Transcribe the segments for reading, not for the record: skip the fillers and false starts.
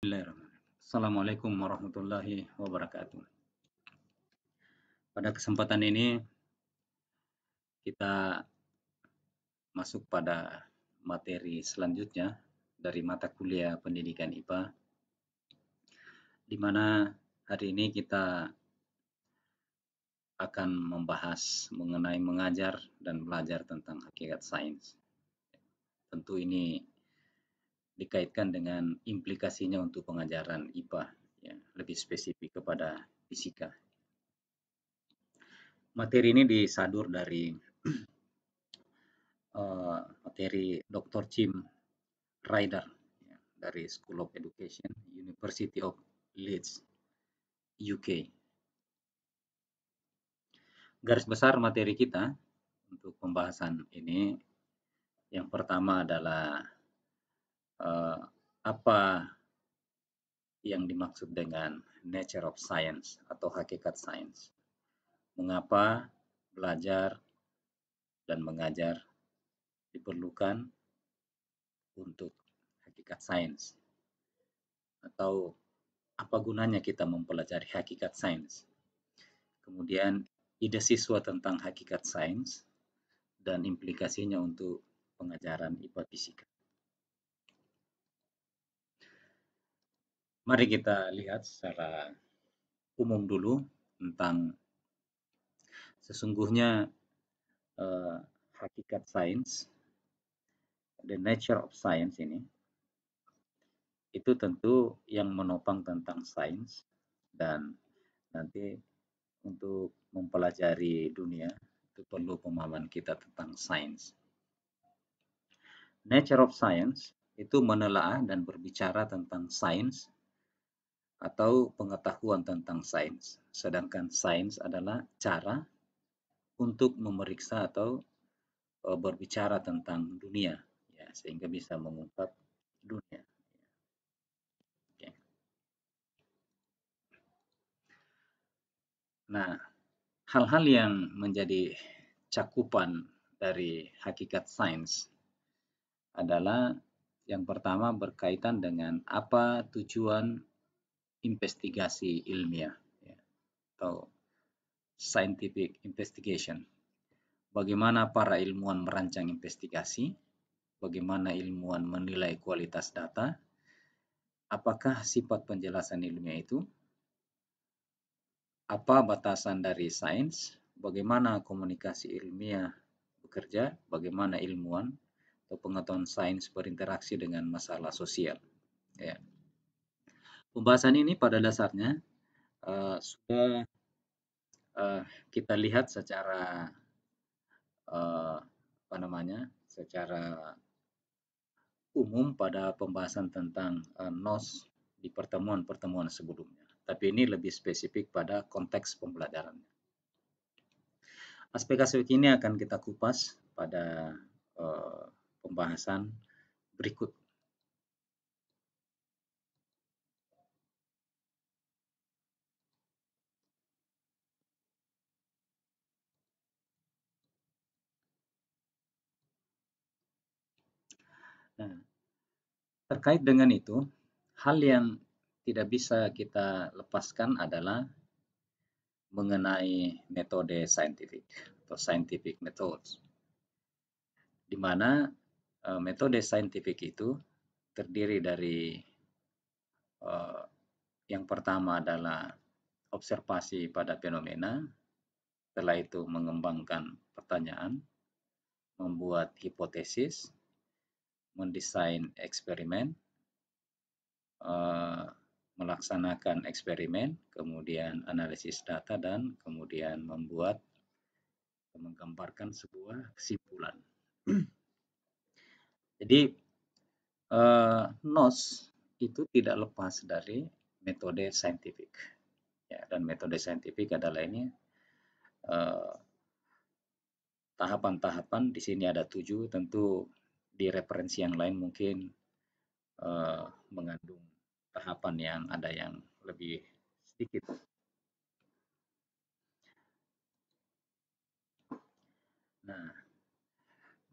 Bismillahirrahmanirrahim. Assalamualaikum warahmatullahi wabarakatuh. Pada kesempatan ini kita masuk pada materi selanjutnya dari mata kuliah pendidikan IPA, di mana hari ini kita akan membahas mengenai mengajar dan belajar tentang hakikat sains. Tentu ini dikaitkan dengan implikasinya untuk pengajaran IPA, ya, lebih spesifik kepada fisika. Materi ini disadur dari materi Dr. Jim Ryder, ya, dari School of Education, University of Leeds, UK. Garis besar materi kita untuk pembahasan ini, yang pertama adalah apa yang dimaksud dengan nature of science atau hakikat sains. Mengapa belajar dan mengajar diperlukan untuk hakikat sains, atau apa gunanya kita mempelajari hakikat sains. Kemudian ide siswa tentang hakikat sains dan implikasinya untuk pengajaran IPA fisika. Mari kita lihat secara umum dulu tentang sesungguhnya hakikat sains, the nature of science ini, itu tentu yang menopang tentang sains, dan nanti untuk mempelajari dunia itu perlu pemahaman kita tentang sains. Nature of science itu menelaah dan berbicara tentang sains atau pengetahuan tentang sains. Sedangkan sains adalah cara untuk memeriksa atau berbicara tentang dunia, ya, sehingga bisa mengungkap dunia. Oke. Nah, hal-hal yang menjadi cakupan dari hakikat sains adalah yang pertama berkaitan dengan apa tujuan investigasi ilmiah, ya, atau scientific investigation. Bagaimana para ilmuwan merancang investigasi, bagaimana ilmuwan menilai kualitas data, apakah sifat penjelasan ilmiah itu, apa batasan dari sains, bagaimana komunikasi ilmiah bekerja, bagaimana ilmuwan atau pengetahuan sains berinteraksi dengan masalah sosial. Ya. Pembahasan ini pada dasarnya sudah kita lihat secara secara umum pada pembahasan tentang NOS di pertemuan-pertemuan sebelumnya. Tapi ini lebih spesifik pada konteks pembelajaran. Aspek-aspek ini akan kita kupas pada pembahasan berikut. Nah, terkait dengan itu, hal yang tidak bisa kita lepaskan adalah mengenai metode saintifik atau scientific methods, di mana metode saintifik itu terdiri dari yang pertama adalah observasi pada fenomena, setelah itu mengembangkan pertanyaan, membuat hipotesis, mendesain eksperimen, melaksanakan eksperimen, kemudian analisis data, dan kemudian menggambarkan sebuah kesimpulan. Jadi NOS itu tidak lepas dari metode saintifik, ya, dan metode saintifik adalah ini tahapan-tahapan. Di sini ada 7, tentu di referensi yang lain mungkin mengandung tahapan yang ada yang lebih sedikit. Nah,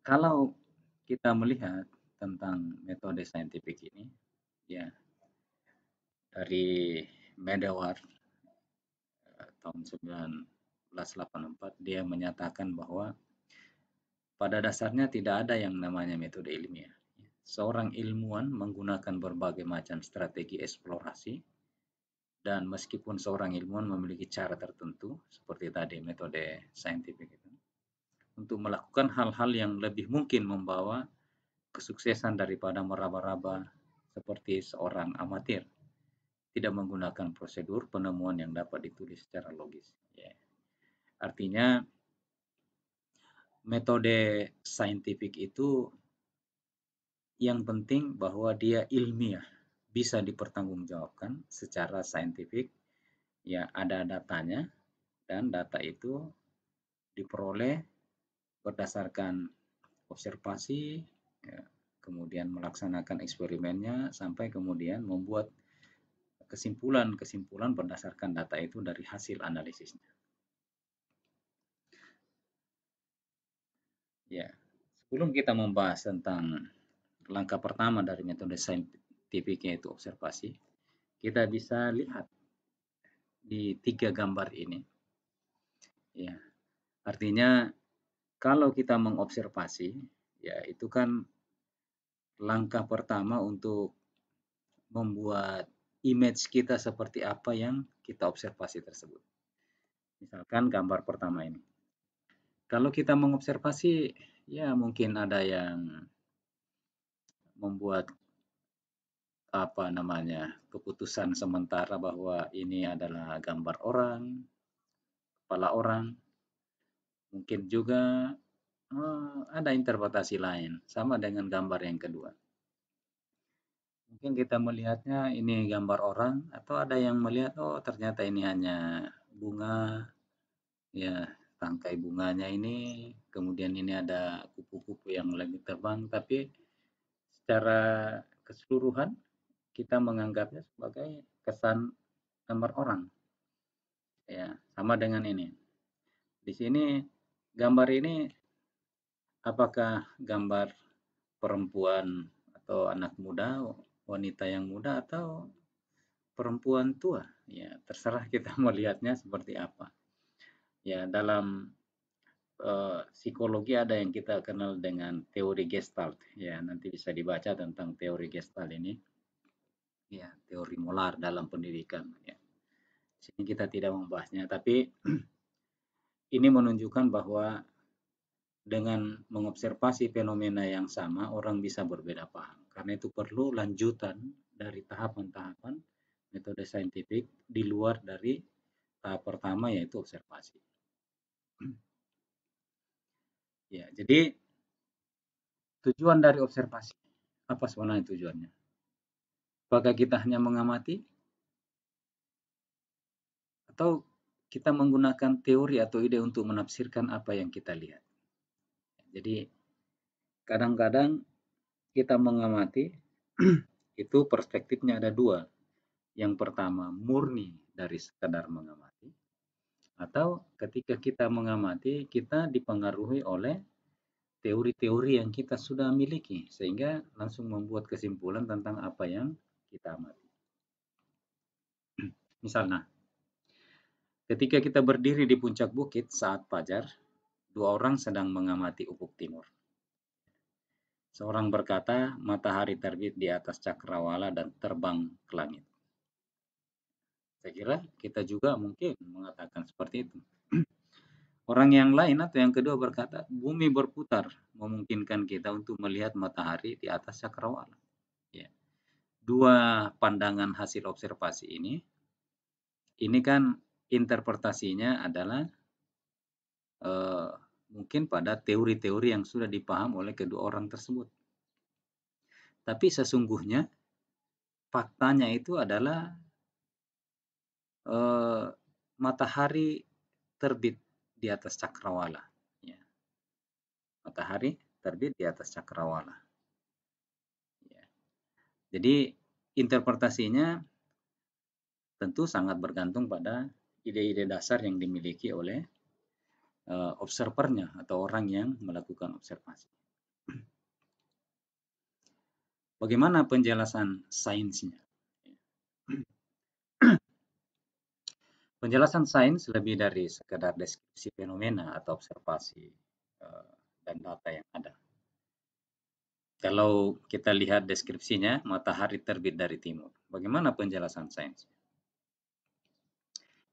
kalau kita melihat tentang metode saintifik ini, ya, dari Medawar tahun 1984, dia menyatakan bahwa pada dasarnya tidak ada yang namanya metode ilmiah. Seorang ilmuwan menggunakan berbagai macam strategi eksplorasi, dan meskipun seorang ilmuwan memiliki cara tertentu, seperti tadi metode saintifik itu, untuk melakukan hal-hal yang lebih mungkin membawa kesuksesan daripada meraba-raba seperti seorang amatir, tidak menggunakan prosedur penemuan yang dapat ditulis secara logis. Ya. Artinya metode saintifik itu yang penting bahwa dia ilmiah, bisa dipertanggungjawabkan secara saintifik, ya ada datanya, dan data itu diperoleh berdasarkan observasi, ya, kemudian melaksanakan eksperimennya, sampai kemudian membuat kesimpulan-kesimpulan berdasarkan data itu dari hasil analisisnya. Ya, sebelum kita membahas tentang langkah pertama dari metode saintifik yaitu observasi, kita bisa lihat di 3 gambar ini. Ya, artinya kalau kita mengobservasi, ya itu kan langkah pertama untuk membuat image kita seperti apa yang kita observasi tersebut. Misalkan gambar pertama ini. Kalau kita mengobservasi, ya mungkin ada yang membuat keputusan sementara bahwa ini adalah gambar orang, kepala orang. Mungkin juga ada interpretasi lain, sama dengan gambar yang kedua. Mungkin kita melihatnya ini gambar orang, atau ada yang melihat ternyata ini hanya bunga, ya tangkai bunganya ini, kemudian ini ada kupu-kupu yang lagi terbang, tapi secara keseluruhan kita menganggapnya sebagai kesan gambar orang. Ya, sama dengan ini. Di sini gambar ini apakah gambar perempuan atau anak muda, wanita yang muda, atau perempuan tua? Ya, terserah kita melihatnya seperti apa. Ya, dalam psikologi ada yang kita kenal dengan teori Gestalt. Ya, nanti bisa dibaca tentang teori Gestalt ini. Ya, teori molar dalam pendidikan. Ya. Sini kita tidak membahasnya, tapi ini menunjukkan bahwa dengan mengobservasi fenomena yang sama, orang bisa berbeda paham. Karena itu perlu lanjutan dari tahapan-tahapan metode saintifik di luar dari tahap pertama, yaitu observasi. Ya, jadi tujuan dari observasi, apa sebenarnya tujuannya? Apakah kita hanya mengamati? Atau kita menggunakan teori atau ide untuk menafsirkan apa yang kita lihat? Jadi kadang-kadang kita mengamati itu perspektifnya ada dua. Yang pertama murni dari sekadar mengamati, atau ketika kita mengamati kita dipengaruhi oleh teori-teori yang kita sudah miliki sehingga langsung membuat kesimpulan tentang apa yang kita amati. Misalnya, ketika kita berdiri di puncak bukit saat fajar, 2 orang sedang mengamati ufuk timur. Seorang berkata, matahari terbit di atas cakrawala dan terbang ke langit. Saya kira kita juga mungkin mengatakan seperti itu. Orang yang lain atau yang kedua berkata, bumi berputar memungkinkan kita untuk melihat matahari di atas cakrawala. Ya. Dua pandangan hasil observasi ini kan interpretasinya adalah mungkin pada teori-teori yang sudah dipaham oleh kedua orang tersebut. Tapi sesungguhnya faktanya itu adalah matahari terbit di atas cakrawala. Ya. Matahari terbit di atas cakrawala. Ya. Jadi interpretasinya tentu sangat bergantung pada ide-ide dasar yang dimiliki oleh observernya atau orang yang melakukan observasi. Bagaimana penjelasan sainsnya? Penjelasan sains lebih dari sekedar deskripsi fenomena atau observasi dan data yang ada. Kalau kita lihat deskripsinya, matahari terbit dari timur. Bagaimana penjelasan sains?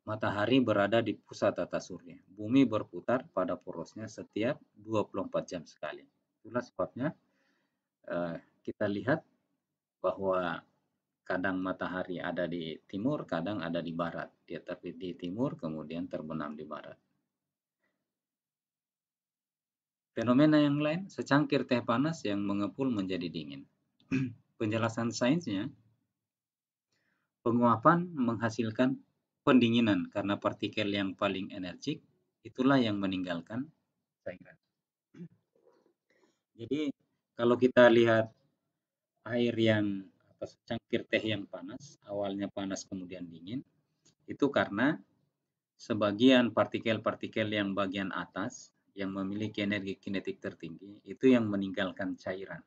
Matahari berada di pusat tata surya. Bumi berputar pada porosnya setiap 24 jam sekali. Itulah sebabnya kita lihat bahwa kadang matahari ada di timur, kadang ada di barat. Dia terbit di timur, kemudian terbenam di barat. Fenomena yang lain, secangkir teh panas yang mengepul menjadi dingin. Penjelasan sainsnya, penguapan menghasilkan pendinginan karena partikel yang paling energik, itulah yang meninggalkan cairan. Jadi kalau kita lihat air yang atau secangkir teh yang panas, awalnya panas kemudian dingin, itu karena sebagian partikel-partikel yang bagian atas yang memiliki energi kinetik tertinggi itu yang meninggalkan cairan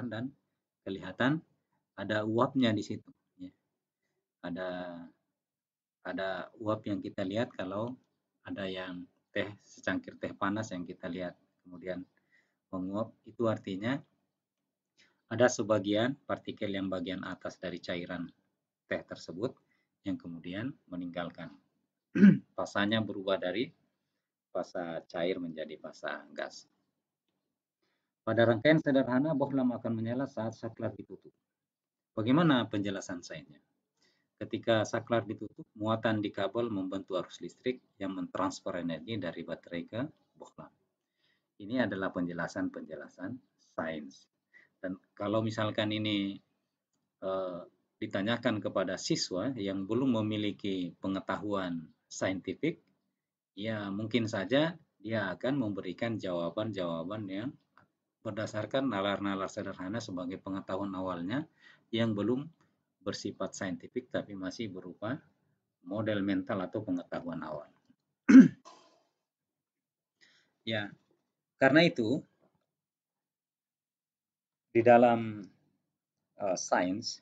dan kelihatan ada uapnya di situ. Ya. Ada uap yang kita lihat kalau ada yang secangkir teh panas yang kita lihat kemudian menguap, itu artinya ada sebagian partikel yang bagian atas dari cairan teh tersebut yang kemudian meninggalkan. Fasanya berubah dari fasa cair menjadi fasa gas. Pada rangkaian sederhana, bohlam akan menyala saat saklar ditutup. Bagaimana penjelasan sainsnya? Ketika saklar ditutup, muatan di kabel membentuk arus listrik yang mentransfer energi dari baterai ke bohlam. Ini adalah penjelasan-penjelasan sains. Dan kalau misalkan ini ditanyakan kepada siswa yang belum memiliki pengetahuan saintifik, ya mungkin saja dia akan memberikan jawaban-jawaban yang berdasarkan nalar-nalar sederhana sebagai pengetahuan awalnya yang belum bersifat saintifik tapi masih berupa model mental atau pengetahuan awal. Ya, karena itu di dalam sains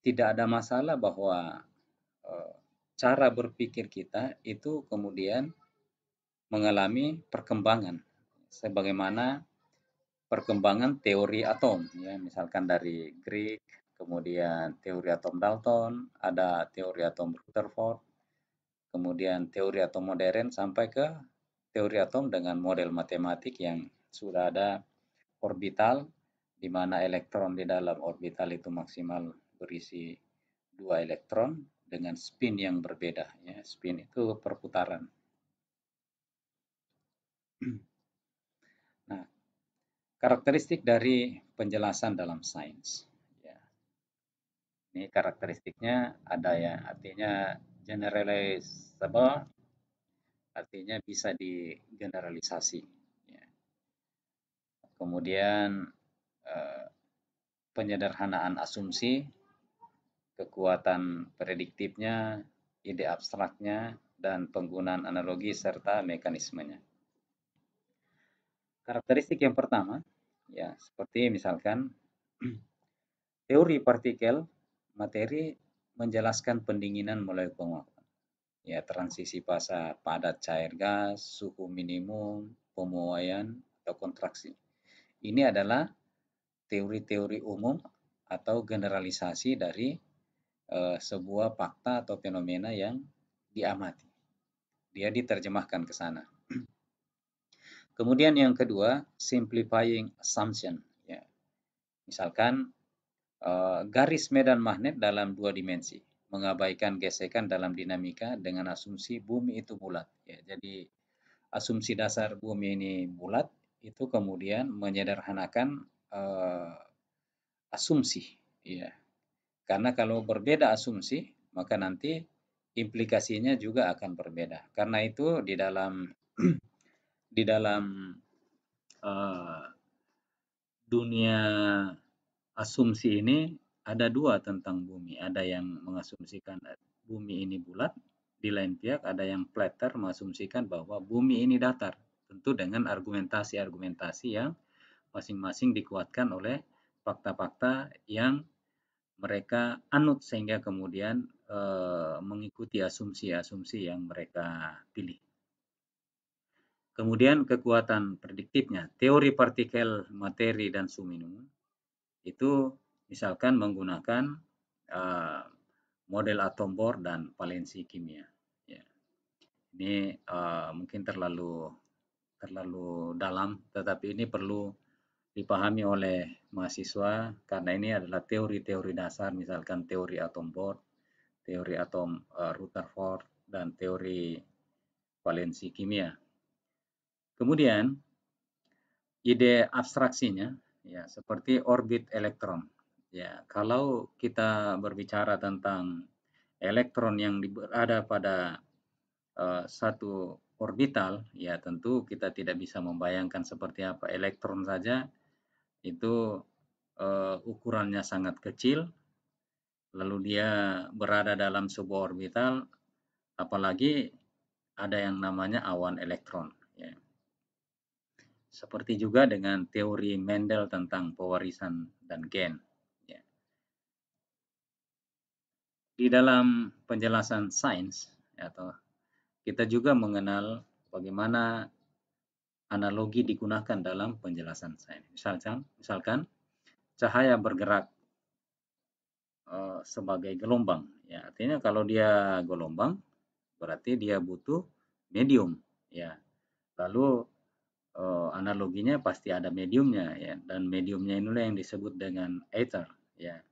tidak ada masalah bahwa cara berpikir kita itu kemudian mengalami perkembangan sebagaimana perkembangan teori atom, ya misalkan dari Greek, kemudian teori atom Dalton, ada teori atom Rutherford, kemudian teori atom modern sampai ke teori atom dengan model matematik yang sudah ada orbital, di mana elektron di dalam orbital itu maksimal berisi 2 elektron dengan spin yang berbeda. Ya, spin itu perputaran. Nah, karakteristik dari penjelasan dalam sains. Ya. Ini karakteristiknya ada ya, artinya generalizable, artinya bisa digeneralisasi. Ya. Kemudian penyederhanaan asumsi, kekuatan prediktifnya, ide abstraknya, dan penggunaan analogi serta mekanismenya. Karakteristik yang pertama, ya seperti misalkan teori partikel materi menjelaskan pendinginan melalui penguapan. Ya, transisi fasa padat cair gas, suhu minimum, pemuaian atau kontraksi. Ini adalah teori-teori umum atau generalisasi dari sebuah fakta atau fenomena yang diamati. Dia diterjemahkan ke sana. Kemudian yang kedua, simplifying assumption. Ya. Misalkan garis medan magnet dalam 2 dimensi, mengabaikan gesekan dalam dinamika dengan asumsi bumi itu bulat. Ya, jadi asumsi dasar bumi ini bulat itu kemudian menyederhanakan asumsi. Ya. Karena kalau berbeda asumsi, maka nanti implikasinya juga akan berbeda. Karena itu di dalam dunia asumsi ini ada dua tentang bumi. Ada yang mengasumsikan bumi ini bulat, di lain pihak ada yang flatter mengasumsikan bahwa bumi ini datar. Tentu dengan argumentasi-argumentasi yang masing-masing dikuatkan oleh fakta-fakta yang mereka anut sehingga kemudian mengikuti asumsi-asumsi yang mereka pilih. Kemudian kekuatan prediktifnya, teori partikel, materi, dan suminum itu misalkan menggunakan model atom Bohr dan valensi kimia. Ya. Ini mungkin terlalu dalam, tetapi ini perlu dipahami oleh mahasiswa karena ini adalah teori-teori dasar, misalkan teori atom Bohr, teori atom Rutherford, dan teori valensi kimia. Kemudian ide abstraksinya ya seperti orbit elektron. Ya, kalau kita berbicara tentang elektron yang berada pada satu orbital, ya tentu kita tidak bisa membayangkan seperti apa elektron saja itu ukurannya sangat kecil, lalu dia berada dalam sebuah orbital, apalagi ada yang namanya awan elektron. Ya. Seperti juga dengan teori Mendel tentang pewarisan dan gen. Ya. Di dalam penjelasan sains, atau kita juga mengenal bagaimana analogi digunakan dalam penjelasan sains. Misalkan cahaya bergerak sebagai gelombang. Ya, artinya kalau dia gelombang, berarti dia butuh medium. Ya, lalu analoginya pasti ada mediumnya, ya, dan mediumnya inilah yang disebut dengan ether. Ya,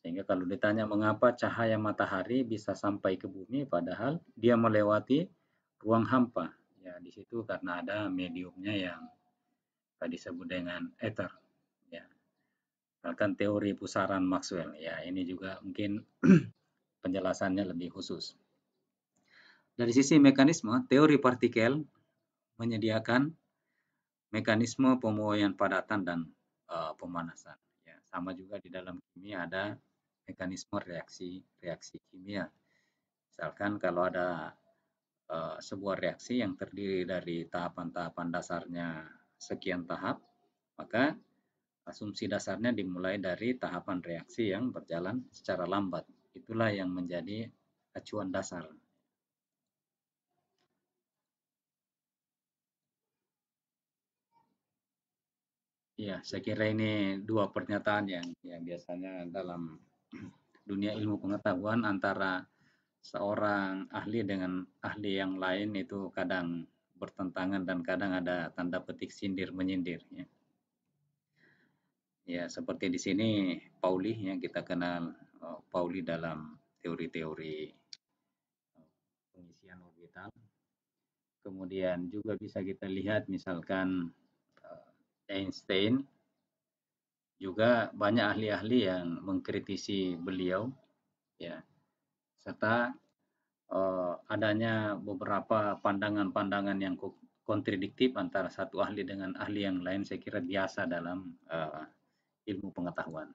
sehingga kalau ditanya mengapa cahaya matahari bisa sampai ke bumi, padahal dia melewati ruang hampa. Ya, di situ karena ada mediumnya yang disebut dengan ether. Ya. Misalkan teori pusaran Maxwell, ya ini juga mungkin penjelasannya lebih khusus. Dari sisi mekanisme, teori partikel menyediakan mekanisme pemuaian padatan dan pemanasan. Ya, sama juga di dalam kimia ada mekanisme reaksi kimia. Misalkan kalau ada sebuah reaksi yang terdiri dari tahapan-tahapan dasarnya sekian tahap, maka asumsi dasarnya dimulai dari tahapan reaksi yang berjalan secara lambat. Itulah yang menjadi acuan dasar. Ya, saya kira ini dua pernyataan yang biasanya dalam dunia ilmu pengetahuan antara seorang ahli dengan ahli yang lain itu kadang bertentangan dan kadang ada tanda petik sindir menyindir. Ya. Ya, seperti di sini Pauli yang kita kenal Pauli dalam teori-teori pengisian orbital. Kemudian juga bisa kita lihat misalkan Einstein, juga banyak ahli-ahli yang mengkritisi beliau, ya, serta adanya beberapa pandangan-pandangan yang kontradiktif antara satu ahli dengan ahli yang lain, saya kira biasa dalam ilmu pengetahuan.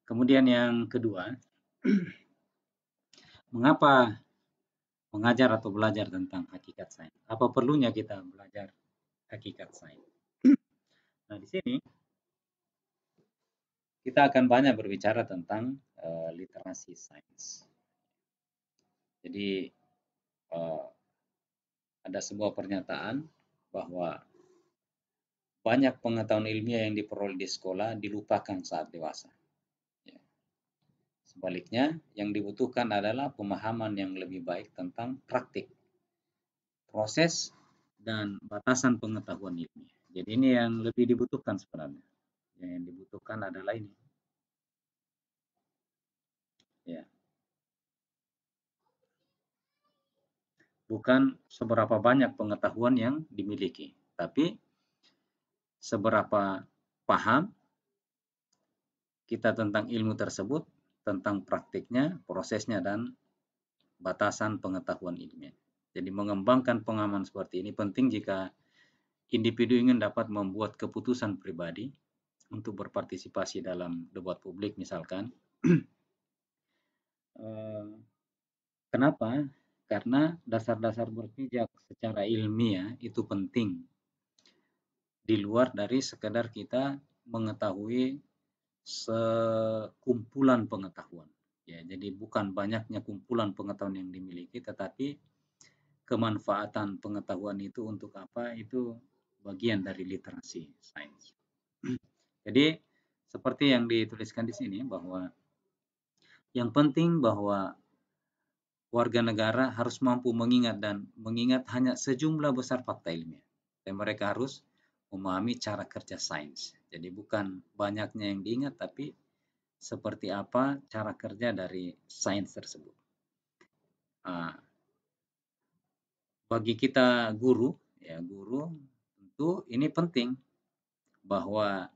Kemudian yang kedua, mengapa mengajar atau belajar tentang hakikat sains? Apa perlunya kita belajar hakikat sains? Nah, di sini kita akan banyak berbicara tentang literasi sains. Jadi ada sebuah pernyataan bahwa banyak pengetahuan ilmiah yang diperoleh di sekolah dilupakan saat dewasa. Ya. Sebaliknya, yang dibutuhkan adalah pemahaman yang lebih baik tentang praktik, proses, dan batasan pengetahuan ilmiah. Jadi ini yang lebih dibutuhkan sebenarnya. Yang dibutuhkan adalah ini. Ya. Bukan seberapa banyak pengetahuan yang dimiliki, tapi seberapa paham kita tentang ilmu tersebut, tentang praktiknya, prosesnya, dan batasan pengetahuan ilmiah. Jadi mengembangkan pengalaman seperti ini penting jika individu ingin dapat membuat keputusan pribadi untuk berpartisipasi dalam debat publik misalkan. Kenapa? Karena dasar-dasar berpijak secara ilmiah itu penting. Di luar dari sekedar kita mengetahui sekumpulan pengetahuan. Ya, jadi bukan banyaknya kumpulan pengetahuan yang dimiliki, tetapi kemanfaatan pengetahuan itu untuk apa, itu bagian dari literasi sains. Jadi seperti yang dituliskan di sini bahwa yang penting bahwa warga negara harus mampu mengingat hanya sejumlah besar fakta ilmiah. Dan mereka harus memahami cara kerja sains. Jadi bukan banyaknya yang diingat, tapi seperti apa cara kerja dari sains tersebut. Bagi kita guru, ya guru tentu ini penting bahwa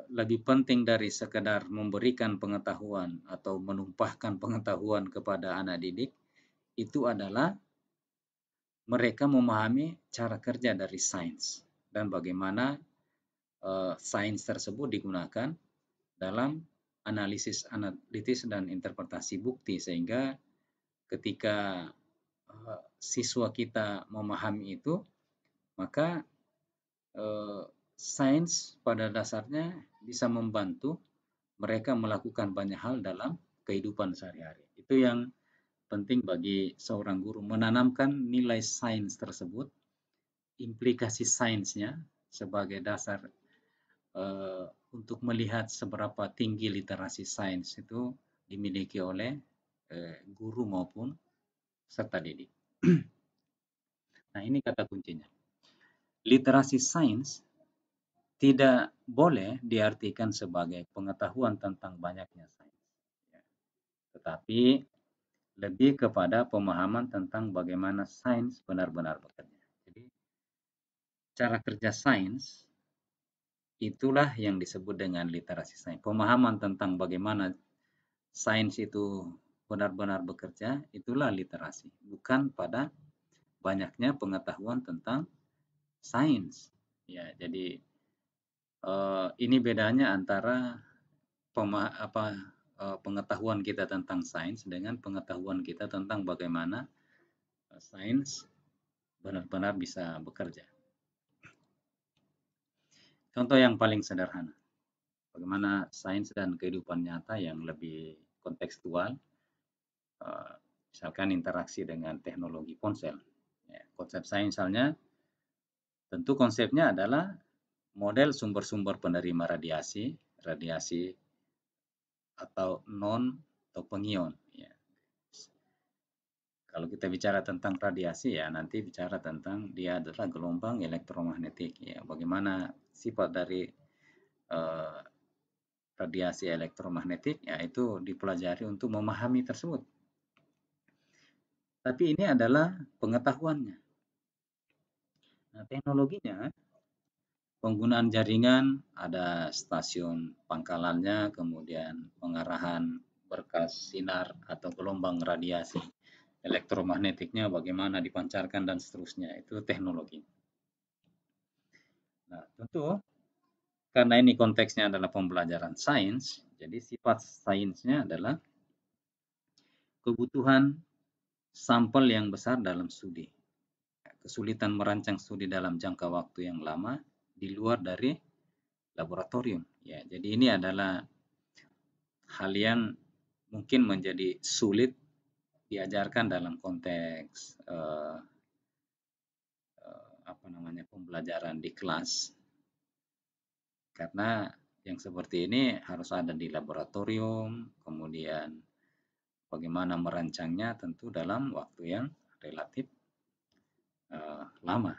lebih penting dari sekedar memberikan pengetahuan atau menumpahkan pengetahuan kepada anak didik, itu adalah mereka memahami cara kerja dari sains dan bagaimana sains tersebut digunakan dalam analisis dan interpretasi bukti, sehingga ketika siswa kita memahami itu, maka sains pada dasarnya bisa membantu mereka melakukan banyak hal dalam kehidupan sehari-hari. Itu yang penting bagi seorang guru, menanamkan nilai sains tersebut, implikasi sainsnya sebagai dasar untuk melihat seberapa tinggi literasi sains itu dimiliki oleh guru maupun peserta didik. Nah, ini kata kuncinya. Literasi sains tidak boleh diartikan sebagai pengetahuan tentang banyaknya sains, tetapi lebih kepada pemahaman tentang bagaimana sains benar-benar bekerja. Jadi, cara kerja sains itulah yang disebut dengan literasi sains. Pemahaman tentang bagaimana sains itu benar-benar bekerja, itulah literasi. Bukan pada banyaknya pengetahuan tentang sains. Ya, jadi ini bedanya antara pengetahuan kita tentang sains dengan pengetahuan kita tentang bagaimana sains benar-benar bisa bekerja. Contoh yang paling sederhana, bagaimana sains dan kehidupan nyata yang lebih kontekstual, misalkan interaksi dengan teknologi ponsel. Ya, konsep sains misalnya, tentu konsepnya adalah model sumber-sumber penerima radiasi atau non atau pengion. Ya. Kalau kita bicara tentang radiasi, ya nanti bicara tentang dia adalah gelombang elektromagnetik. Ya, bagaimana sifat dari radiasi elektromagnetik, yaitu dipelajari untuk memahami tersebut. Tapi ini adalah pengetahuannya. Nah, teknologinya, penggunaan jaringan, ada stasiun pangkalannya, kemudian pengarahan berkas sinar atau gelombang radiasi elektromagnetiknya, bagaimana dipancarkan dan seterusnya, itu teknologi. Nah, tentu karena ini konteksnya adalah pembelajaran sains, jadi sifat sainsnya adalah kebutuhan sampel yang besar dalam studi, kesulitan merancang studi dalam jangka waktu yang lama di luar dari laboratorium. Ya, jadi ini adalah hal yang mungkin menjadi sulit diajarkan dalam konteks pembelajaran di kelas, karena yang seperti ini harus ada di laboratorium, kemudian bagaimana merancangnya tentu dalam waktu yang relatif lama.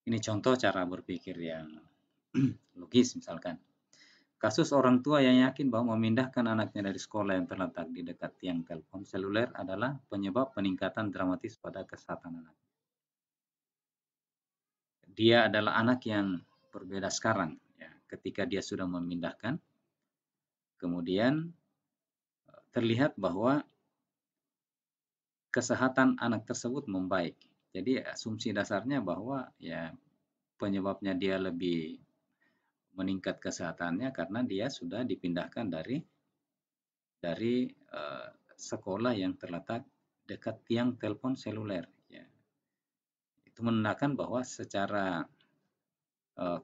Ini contoh cara berpikir yang logis, misalkan. Kasus orang tua yang yakin bahwa memindahkan anaknya dari sekolah yang terletak di dekat tiang telepon seluler adalah penyebab peningkatan dramatis pada kesehatan anak. Dia adalah anak yang berbeda sekarang, ya, ketika dia sudah memindahkan, kemudian terlihat bahwa kesehatan anak tersebut membaik. Jadi asumsi dasarnya bahwa ya penyebabnya dia lebih meningkat kesehatannya karena dia sudah dipindahkan dari sekolah yang terletak dekat tiang telepon seluler. Ya. itu menandakan bahwa secara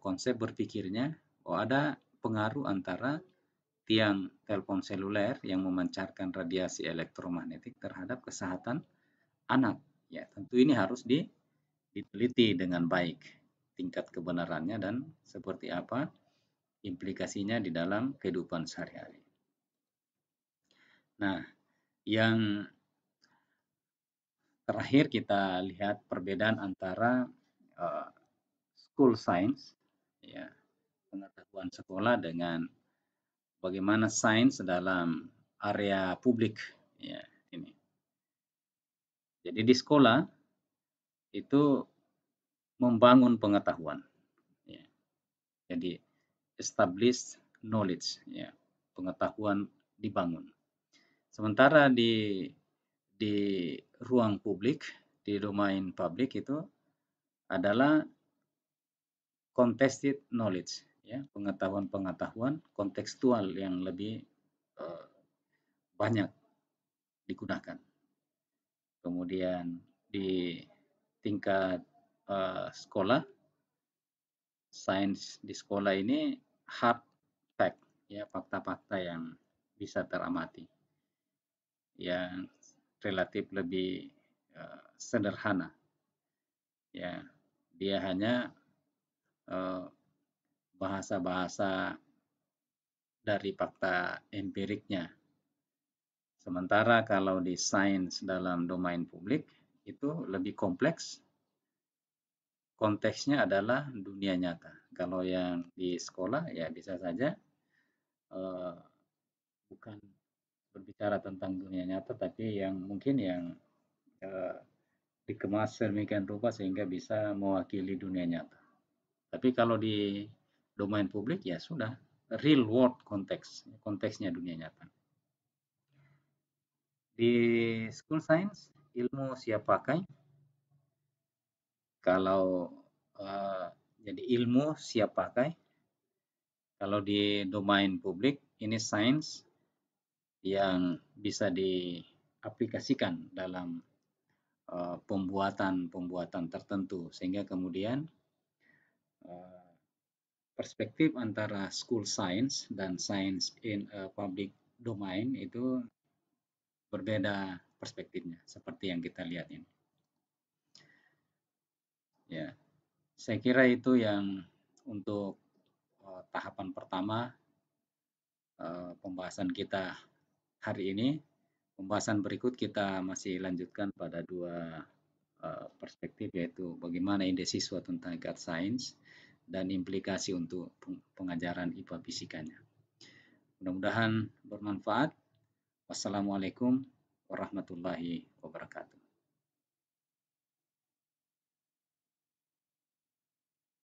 konsep berpikirnya ada pengaruh antara tiang telepon seluler yang memancarkan radiasi elektromagnetik terhadap kesehatan anak. Ya, tentu ini harus diteliti dengan baik tingkat kebenarannya dan seperti apa implikasinya di dalam kehidupan sehari-hari. Nah, yang terakhir kita lihat perbedaan antara school science, ya, pengetahuan sekolah dengan bagaimana sains dalam area publik. Ya, ini. Jadi di sekolah itu membangun pengetahuan. Ya. Jadi establish knowledge, ya, pengetahuan dibangun. Sementara di ruang publik, di domain publik itu adalah contested knowledge, ya, pengetahuan-pengetahuan kontekstual yang lebih banyak digunakan. Kemudian di tingkat sekolah, sains di sekolah ini hard fact, ya, fakta-fakta yang bisa teramati, yang relatif lebih sederhana. Ya, dia hanya bahasa-bahasa dari fakta empiriknya. Sementara kalau di sains dalam domain publik itu lebih kompleks, konteksnya adalah dunia nyata. Kalau yang di sekolah ya bisa saja bukan berbicara tentang dunia nyata, tapi yang mungkin yang dikemas sedemikian rupa sehingga bisa mewakili dunia nyata. Tapi kalau di domain publik ya sudah real world konteks, konteksnya dunia nyata. Di school science ilmu siap pakai. Kalau jadi ilmu siap pakai. Kalau di domain publik ini sains yang bisa diaplikasikan dalam pembuatan tertentu sehingga kemudian perspektif antara school science dan science in public domain itu berbeda perspektifnya seperti yang kita lihat ini. Ya, saya kira itu yang untuk tahapan pertama pembahasan kita hari ini. Pembahasan berikut kita masih lanjutkan pada dua perspektif, yaitu bagaimana ide siswa tentang earth science dan implikasi untuk pengajaran IPA fisikanya. Mudah-mudahan bermanfaat. Wassalamualaikum warahmatullahi wabarakatuh.